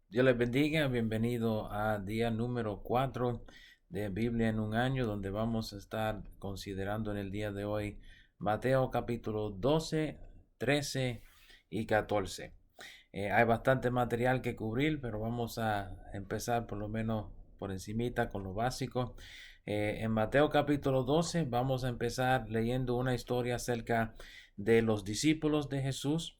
Dios les bendiga, bienvenido a día número 4 de Biblia en un año, donde vamos a estar considerando en el día de hoy Mateo capítulo 12, 13 y 14. Hay bastante material que cubrir, pero vamos a empezar por lo menos por encimita con lo básico. En Mateo capítulo 12 vamos a empezar leyendo una historia acerca de los discípulos de Jesús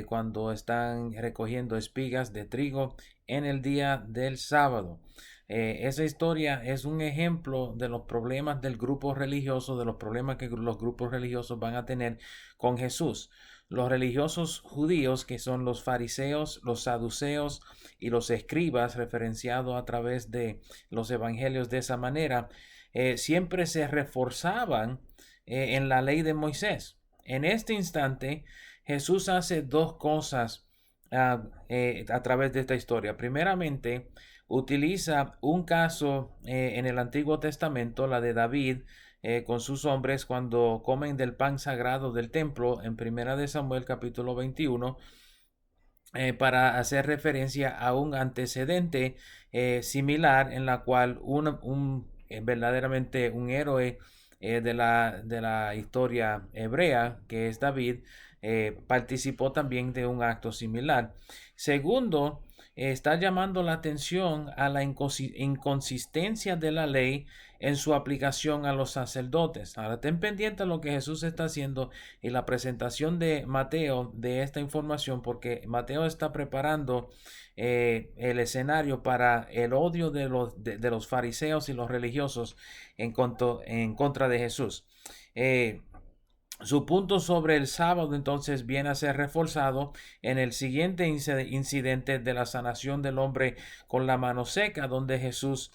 cuando están recogiendo espigas de trigo en el día del sábado. Esa historia es un ejemplo de los problemas del grupo religioso, de los problemas que los grupos religiosos van a tener con Jesús. Los religiosos judíos, que son los fariseos, los saduceos y los escribas, referenciados a través de los evangelios de esa manera, siempre se reforzaban en la ley de Moisés. En este instante, Jesús hace dos cosas a través de esta historia. Primeramente, utiliza un caso en el Antiguo Testamento, la de David, con sus hombres cuando comen del pan sagrado del templo en Primera de Samuel capítulo 21, para hacer referencia a un antecedente similar en la cual verdaderamente un héroe de la historia hebrea, que es David, participó también de un acto similar. Segundo, está llamando la atención a la inconsistencia de la ley en su aplicación a los sacerdotes. Ahora, ten pendiente a lo que Jesús está haciendo y la presentación de Mateo de esta información, porque Mateo está preparando el escenario para el odio de los fariseos y los religiosos en contra de Jesús. Eh, su punto sobre el sábado entonces viene a ser reforzado en el siguiente incidente de la sanación del hombre con la mano seca, donde Jesús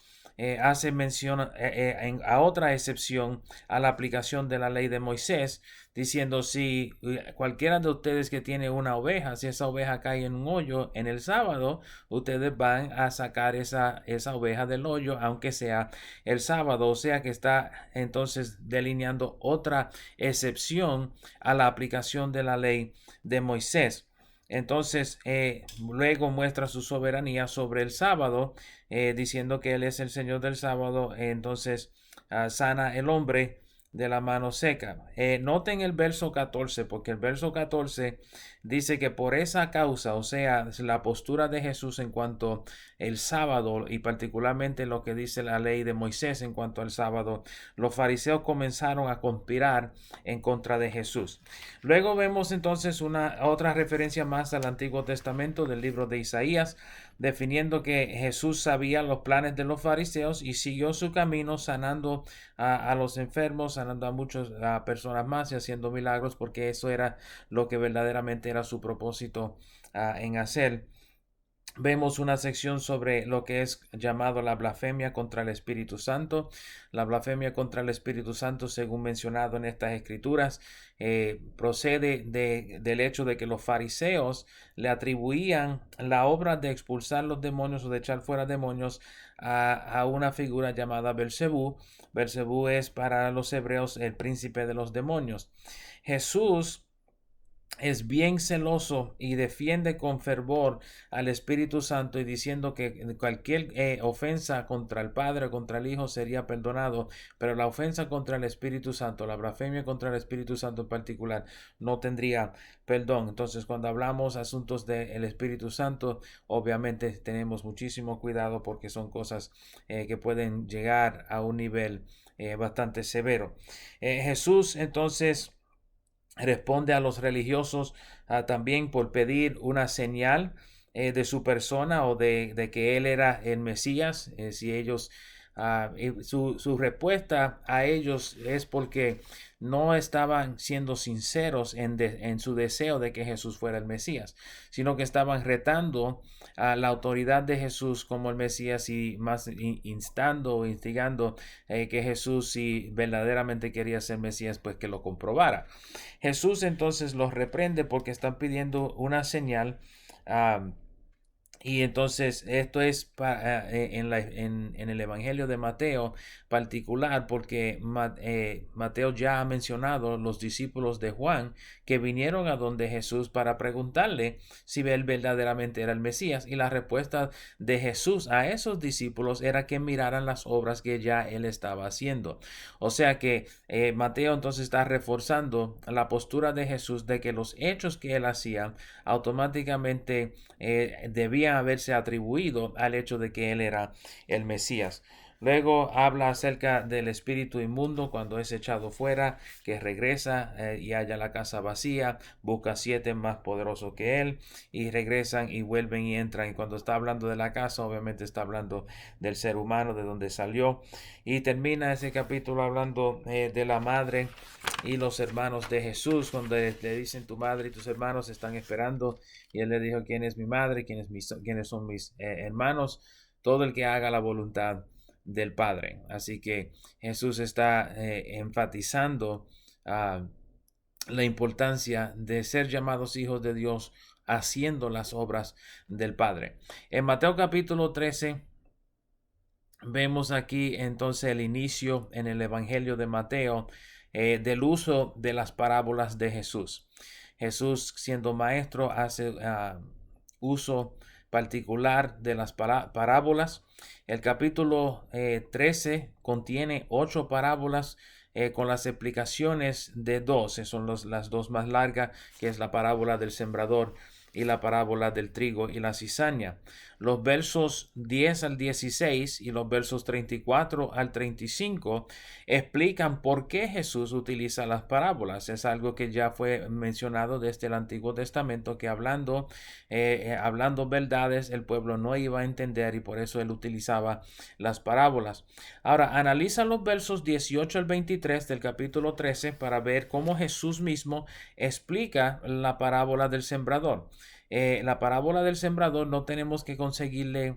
hace mención a otra excepción a la aplicación de la ley de Moisés, diciendo si cualquiera de ustedes que tiene una oveja, si esa oveja cae en un hoyo en el sábado, ustedes van a sacar esa oveja del hoyo, aunque sea el sábado. O sea que está entonces delineando otra excepción a la aplicación de la ley de Moisés. Entonces, luego muestra su soberanía sobre el sábado, diciendo que Él es el Señor del sábado. Entonces, sana el hombre de la mano seca. Noten el verso 14, porque el verso 14 dice que por esa causa, o sea, la postura de Jesús en cuanto al sábado y particularmente lo que dice la ley de Moisés en cuanto al sábado, los fariseos comenzaron a conspirar en contra de Jesús. Luego vemos entonces una otra referencia más al Antiguo Testamento del libro de Isaías, definiendo que Jesús sabía los planes de los fariseos y siguió su camino sanando a los enfermos, sanando a muchas personas más y haciendo milagros, porque eso era lo que verdaderamente era su propósito en hacer. Vemos una sección sobre lo que es llamado la blasfemia contra el Espíritu Santo. La blasfemia contra el Espíritu Santo, según mencionado en estas escrituras, procede del hecho de que los fariseos le atribuían la obra de expulsar los demonios o de echar fuera demonios a una figura llamada Belcebú. Belcebú es para los hebreos el príncipe de los demonios. Jesús es bien celoso y defiende con fervor al Espíritu Santo y diciendo que cualquier ofensa contra el Padre o contra el Hijo sería perdonado, pero la ofensa contra el Espíritu Santo, la blasfemia contra el Espíritu Santo en particular, no tendría perdón. Entonces, cuando hablamos asuntos del Espíritu Santo, obviamente tenemos muchísimo cuidado porque son cosas que pueden llegar a un nivel bastante severo. Jesús entonces responde a los religiosos también por pedir una señal de su persona o de que él era el Mesías. Si ellos, su respuesta a ellos es porque no estaban siendo sinceros en su deseo de que Jesús fuera el Mesías, sino que estaban retando a la autoridad de Jesús como el Mesías y más instando o instigando que Jesús, si verdaderamente quería ser Mesías, pues que lo comprobara. Jesús entonces los reprende porque están pidiendo una señal. Y entonces esto es en el Evangelio de Mateo particular porque Mateo ya ha mencionado los discípulos de Juan que vinieron a donde Jesús para preguntarle si él verdaderamente era el Mesías. Y la respuesta de Jesús a esos discípulos era que miraran las obras que ya él estaba haciendo. O sea que Mateo entonces está reforzando la postura de Jesús de que los hechos que él hacía automáticamente debía haberse atribuido al hecho de que él era el Mesías. Luego habla acerca del espíritu inmundo cuando es echado fuera, que regresa y halla la casa vacía, busca 7 más poderosos que él y regresan y vuelven y entran. Y cuando está hablando de la casa, obviamente está hablando del ser humano, de donde salió. Y termina ese capítulo hablando de la madre y los hermanos de Jesús, cuando le dicen tu madre y tus hermanos están esperando. Y él le dijo, ¿quién es mi madre? ¿Quiénes son mis hermanos? Todo el que haga la voluntad del Padre. Así que Jesús está enfatizando la importancia de ser llamados hijos de Dios haciendo las obras del Padre. En Mateo capítulo 13 vemos aquí entonces el inicio en el Evangelio de Mateo del uso de las parábolas de Jesús. Jesús, siendo maestro, hace uso particular de las parábolas. El capítulo 13 contiene 8 parábolas con las explicaciones de 2. Son las dos más largas, que es la parábola del sembrador y la parábola del trigo y la cizaña. Los versos 10 al 16 y los versos 34 al 35 explican por qué Jesús utiliza las parábolas. Es algo que ya fue mencionado desde el Antiguo Testamento, que hablando verdades el pueblo no iba a entender y por eso él utilizaba las parábolas. Ahora, analiza los versos 18 al 23 del capítulo 13 para ver cómo Jesús mismo explica la parábola del sembrador. La parábola del sembrador no tenemos que conseguirle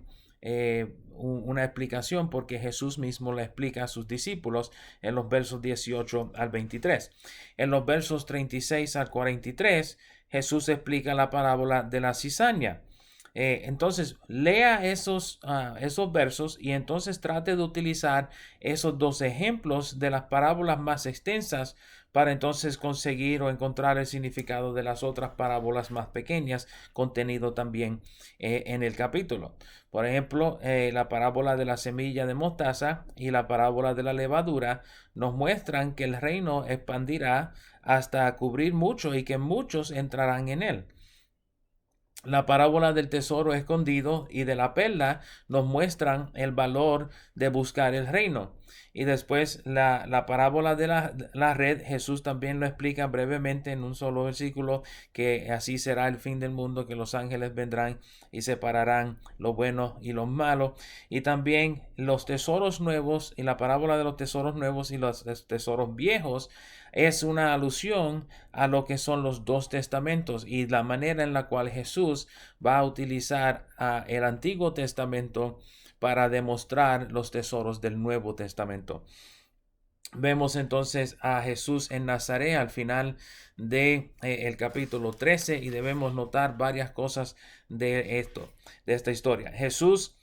una explicación porque Jesús mismo la explica a sus discípulos en los versos 18 al 23. En los versos 36 al 43 Jesús explica la parábola de la cizaña. Entonces lea esos versos y entonces trate de utilizar esos 2 ejemplos de las parábolas más extensas para entonces conseguir o encontrar el significado de las otras parábolas más pequeñas contenido también en el capítulo. Por ejemplo, la parábola de la semilla de mostaza y la parábola de la levadura nos muestran que el reino expandirá hasta cubrir mucho y que muchos entrarán en él. La parábola del tesoro escondido y de la perla nos muestran el valor de buscar el reino. Y después la parábola de la red, Jesús también lo explica brevemente en un solo versículo, que así será el fin del mundo, que los ángeles vendrán y separarán lo bueno y lo malo. Y también los tesoros nuevos y la parábola de los tesoros nuevos y los tesoros viejos es una alusión a lo que son los 2 testamentos y la manera en la cual Jesús va a utilizar el Antiguo Testamento para demostrar los tesoros del Nuevo Testamento. Vemos entonces a Jesús en Nazaret al final de el capítulo 13 y debemos notar varias cosas de esta historia. Jesús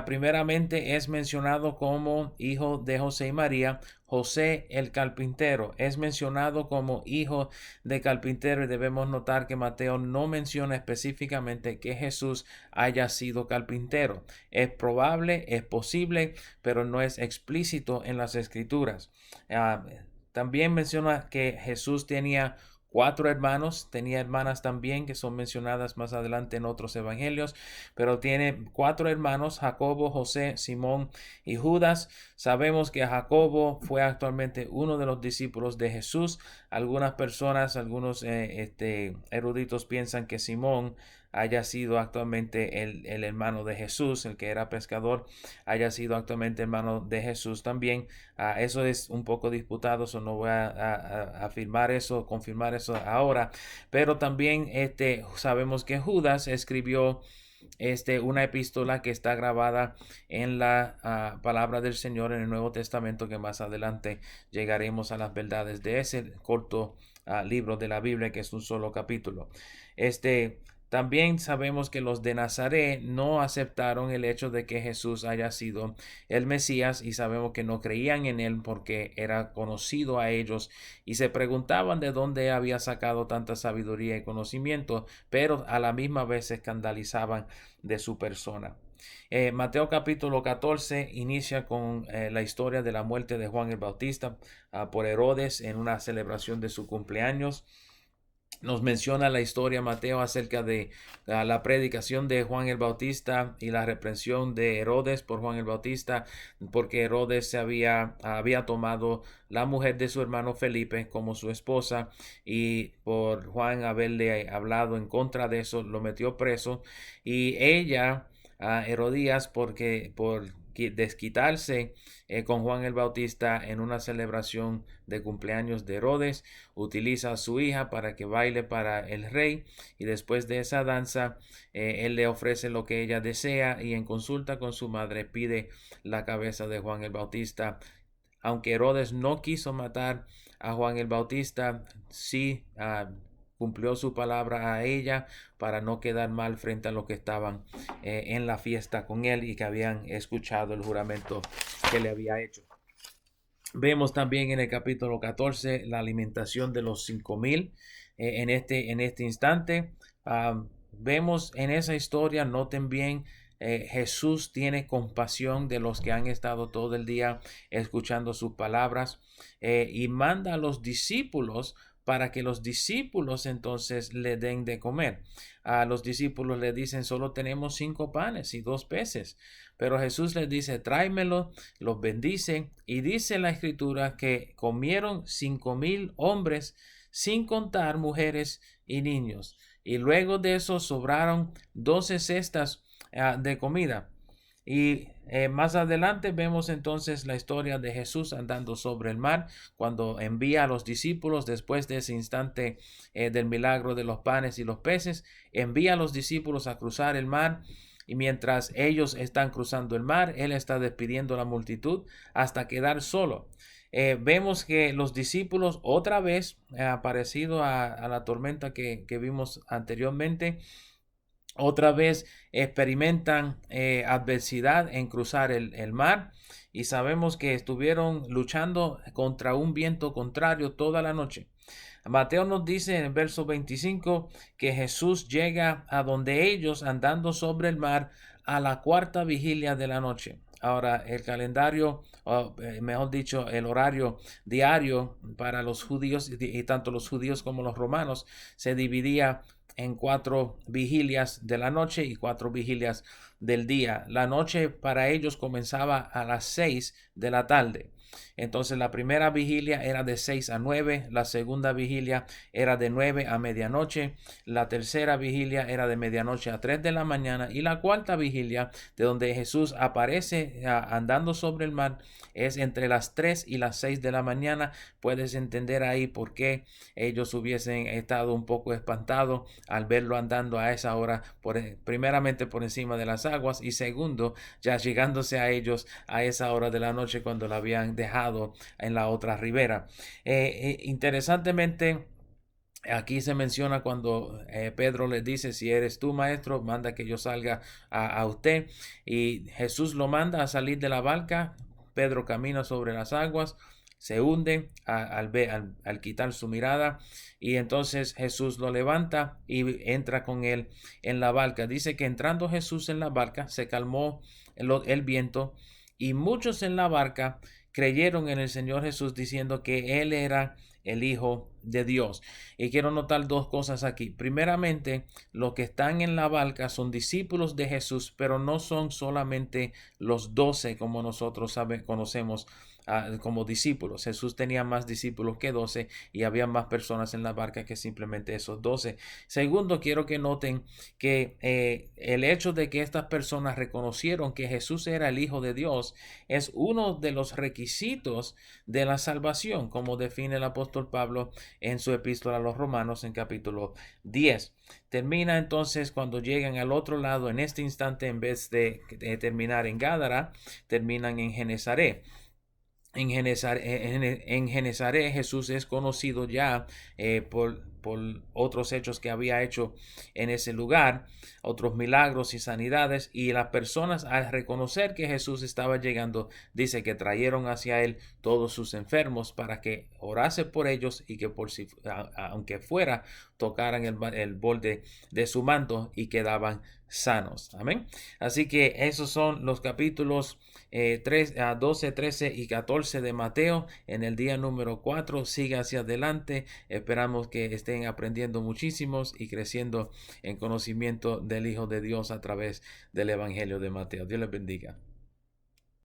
primeramente es mencionado como hijo de José y María. José el carpintero es mencionado como hijo de carpintero y debemos notar que Mateo no menciona específicamente que Jesús haya sido carpintero. Es probable, es posible, pero no es explícito en las escrituras. También menciona que Jesús tenía 4 hermanos, tenía hermanas también que son mencionadas más adelante en otros evangelios, pero tiene 4 hermanos, Jacobo, José, Simón y Judas. Sabemos que Jacobo fue actualmente uno de los discípulos de Jesús. Algunas personas, algunos eruditos piensan que Simón haya sido actualmente el hermano de Jesús, el que era pescador, haya sido actualmente hermano de Jesús también. Eso es un poco disputado, so no voy a afirmar eso, confirmar eso ahora, pero también sabemos que Judas escribió una epístola que está grabada en la palabra del Señor en el Nuevo Testamento, que más adelante llegaremos a las verdades de ese corto libro de la Biblia, que es un solo capítulo. También sabemos que los de Nazaret no aceptaron el hecho de que Jesús haya sido el Mesías y sabemos que no creían en él porque era conocido a ellos y se preguntaban de dónde había sacado tanta sabiduría y conocimiento, pero a la misma vez se escandalizaban de su persona. Mateo capítulo 14 inicia con la historia de la muerte de Juan el Bautista por Herodes en una celebración de su cumpleaños. Nos menciona la historia Mateo acerca de la predicación de Juan el Bautista y la reprensión de Herodes por Juan el Bautista, porque Herodes había tomado la mujer de su hermano Felipe como su esposa y por Juan haberle hablado en contra de eso lo metió preso y ella a Herodías por desquitarse con Juan el Bautista en una celebración de cumpleaños de Herodes, utiliza a su hija para que baile para el rey y después de esa danza él le ofrece lo que ella desea y en consulta con su madre pide la cabeza de Juan el Bautista. Aunque Herodes no quiso matar a Juan el Bautista, sí cumplió su palabra a ella para no quedar mal frente a los que estaban en la fiesta con él y que habían escuchado el juramento que le había hecho. Vemos también en el capítulo 14 la alimentación de los 5,000 en este instante. Vemos en esa historia, noten bien, Jesús tiene compasión de los que han estado todo el día escuchando sus palabras y manda a los discípulos para que los discípulos entonces le den de comer. A los discípulos le dicen, solo tenemos 5 panes y 2 peces. Pero Jesús les dice, tráemelo, los bendice y dice la escritura que comieron 5,000 hombres sin contar mujeres y niños. Y luego de eso sobraron 12 cestas de comida. Y más adelante vemos entonces la historia de Jesús andando sobre el mar cuando envía a los discípulos después de ese instante del milagro de los panes y los peces, envía a los discípulos a cruzar el mar y mientras ellos están cruzando el mar, él está despidiendo a la multitud hasta quedar solo. Vemos que los discípulos otra vez, parecido a la tormenta que vimos anteriormente, otra vez experimentan adversidad en cruzar el mar y sabemos que estuvieron luchando contra un viento contrario toda la noche. Mateo nos dice en el verso 25 que Jesús llega a donde ellos andando sobre el mar a la cuarta vigilia de la noche. Ahora, el calendario, mejor dicho, el horario diario para los judíos y tanto los judíos como los romanos se dividía en 4 vigilias de la noche y 4 vigilias del día. La noche para ellos comenzaba a las 6 de la tarde. Entonces la primera vigilia era de 6 a 9, la segunda vigilia era de 9 a medianoche, la tercera vigilia era de medianoche a 3 de la mañana y la cuarta vigilia, de donde Jesús aparece andando sobre el mar, es entre las 3 y las 6 de la mañana. Puedes entender ahí por qué ellos hubiesen estado un poco espantados al verlo andando a esa hora, primeramente por encima de las aguas y segundo, ya llegándose a ellos a esa hora de la noche cuando la habían dejado en la otra ribera. Interesantemente, aquí se menciona cuando Pedro le dice, si eres tú maestro, manda que yo salga a usted. Y Jesús lo manda a salir de la barca. Pedro camina sobre las aguas, se hunde al quitar su mirada y entonces Jesús lo levanta y entra con él en la barca. Dice que entrando Jesús en la barca se calmó el viento y muchos en la barca creyeron en el Señor Jesús diciendo que Él era el Hijo de Dios. Y quiero notar 2 cosas aquí. Primeramente, los que están en la barca son discípulos de Jesús, pero no son solamente los 12 como nosotros conocemos como discípulos. Jesús tenía más discípulos que 12 y había más personas en la barca que simplemente esos 12. Segundo, quiero que noten que el hecho de que estas personas reconocieron que Jesús era el Hijo de Dios es uno de los requisitos de la salvación, como define el apóstol Pablo en su epístola a los Romanos en capítulo 10. Termina entonces cuando llegan al otro lado, en este instante, en vez de terminar en Gádara, terminan en Genesaret. En Genesaret Jesús es conocido ya por otros hechos que había hecho en ese lugar, otros milagros y sanidades, y las personas al reconocer que Jesús estaba llegando, dice que trajeron hacia él todos sus enfermos para que orase por ellos y que por si aunque fuera tocaran el borde de su manto y quedaban sanos. Amén. Así que esos son los capítulos 12, 13 y 14 de Mateo. En el día número 4 siga hacia adelante. Esperamos que estén aprendiendo muchísimos y creciendo en conocimiento del Hijo de Dios a través del Evangelio de Mateo. Dios les bendiga.